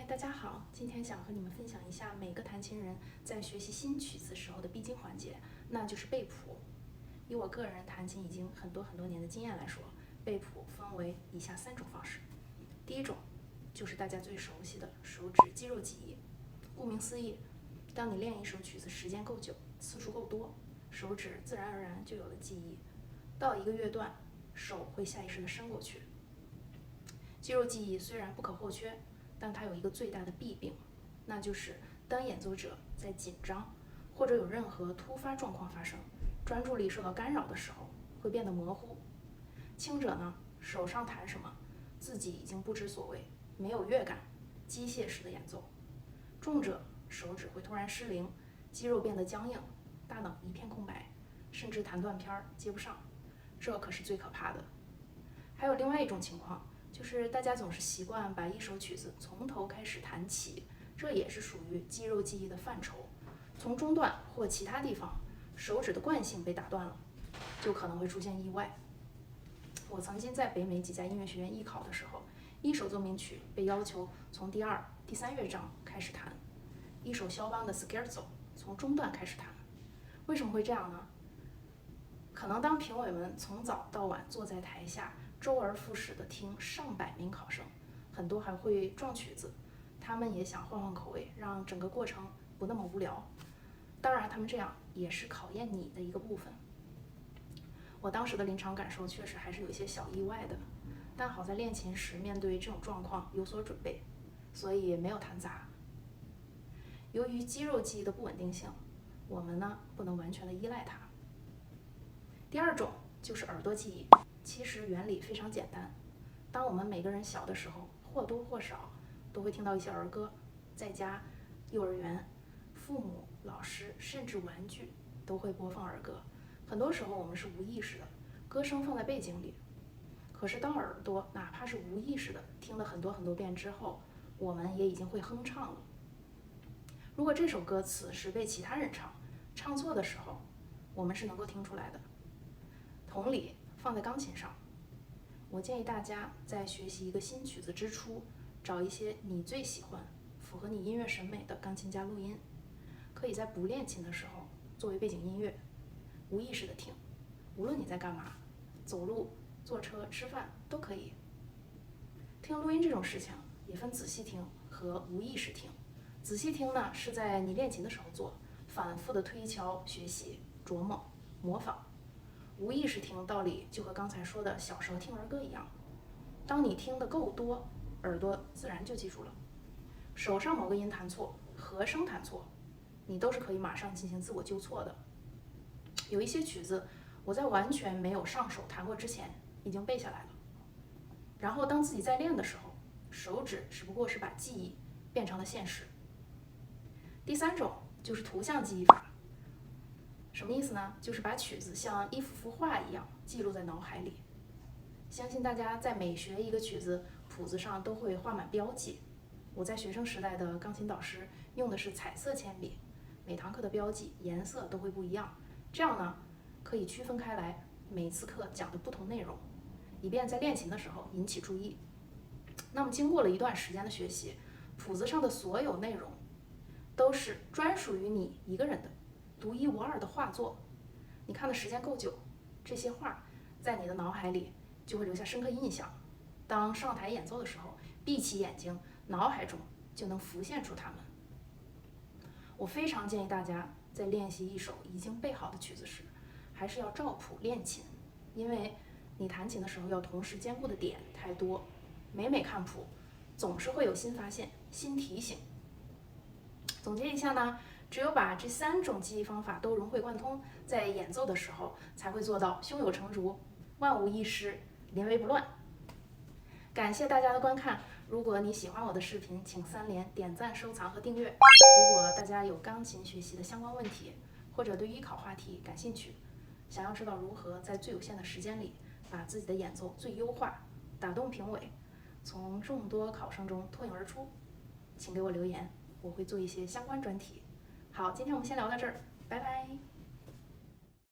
嗨，大家好，今天想和你们分享一下每个弹琴人在学习新曲子时候的必经环节，那就是背谱。以我个人弹琴已经很多年的经验来说，背谱分为以下3种方式。第一种就是大家最熟悉的手指肌肉记忆。顾名思义，当你练一首曲子时间够久，次数够多，手指自然而然就有了记忆。到一个乐段，手会下意识地伸过去。肌肉记忆虽然不可或缺，但它有一个最大的弊病，那就是当演奏者在紧张或者有任何突发状况发生，专注力受到干扰的时候，会变得模糊。轻者呢，手上弹什么，自己已经不知所谓，没有乐感，机械式的演奏；重者手指会突然失灵，肌肉变得僵硬，大脑一片空白，甚至弹断片接不上，这可是最可怕的。还有另外一种情况，就是大家总是习惯把一首曲子从头开始弹起，这也是属于肌肉记忆的范畴。从中段或其他地方，手指的惯性被打断了，就可能会出现意外。我曾经在北美几家音乐学院艺考的时候，一首奏鸣曲被要求从第2、第3乐章开始弹，一首肖邦的 Scherzo 从中段开始弹。为什么会这样呢？可能当评委们从早到晚坐在台下，周而复始地听上百名考生，很多还会撞曲子，他们也想换口味，让整个过程不那么无聊。当然，他们这样也是考验你的一个部分。我当时的临场感受确实还是有一些小意外的，但好在练琴时面对这种状况有所准备，所以没有弹砸。由于肌肉记忆的不稳定性，我们呢不能完全的依赖它。第2种就是耳朵记忆，其实原理非常简单。当我们每个人小的时候，或多或少都会听到一些儿歌，在家、幼儿园，父母、老师甚至玩具都会播放儿歌。很多时候我们是无意识的，歌声放在背景里。可是当耳朵哪怕是无意识的听了很多遍之后，我们也已经会哼唱了。如果这首歌词是被其他人唱错的时候，我们是能够听出来的。同理，放在钢琴上，我建议大家在学习一个新曲子之初，找一些你最喜欢、符合你音乐审美的钢琴家录音，可以在不练琴的时候作为背景音乐，无意识的听，无论你在干嘛，走路、坐车、吃饭都可以。听录音这种事情也分仔细听和无意识听。仔细听呢，是在你练琴的时候做，反复的推敲、学习、琢磨、模仿。无意识听道理就和刚才说的小时候听儿歌一样，当你听得够多，耳朵自然就记住了。手上某个音弹错，和声弹错，你都是可以马上进行自我纠错的。有一些曲子，我在完全没有上手弹过之前，已经背下来了。然后当自己在练的时候，手指只不过是把记忆变成了现实。第3种就是图像记忆法。什么意思呢？就是把曲子像一幅画一样记录在脑海里。相信大家在每学一个曲子，谱子上都会画满标记。我在学生时代的钢琴导师用的是彩色铅笔，每堂课的标记颜色都会不一样，这样呢可以区分开来每次课讲的不同内容，以便在练琴的时候引起注意。那么经过了一段时间的学习，谱子上的所有内容都是专属于你一个人的独一无二的画作。你看的时间够久，这些画在你的脑海里就会留下深刻印象。当上台演奏的时候，闭起眼睛，脑海中就能浮现出它们。我非常建议大家在练习一首已经背好的曲子时，还是要照谱练琴，因为你弹琴的时候要同时兼顾的点太多，每看谱，总是会有新发现、新提醒。总结一下呢，只有把这3种记忆方法都融会贯通，在演奏的时候才会做到胸有成竹、万无一失、临危不乱。感谢大家的观看，如果你喜欢我的视频，请3连点赞、收藏和订阅。如果大家有钢琴学习的相关问题，或者对艺考话题感兴趣，想要知道如何在最有限的时间里把自己的演奏最优化，打动评委，从众多考生中脱颖而出，请给我留言，我会做一些相关专题。好，今天我们先聊到这儿，拜拜。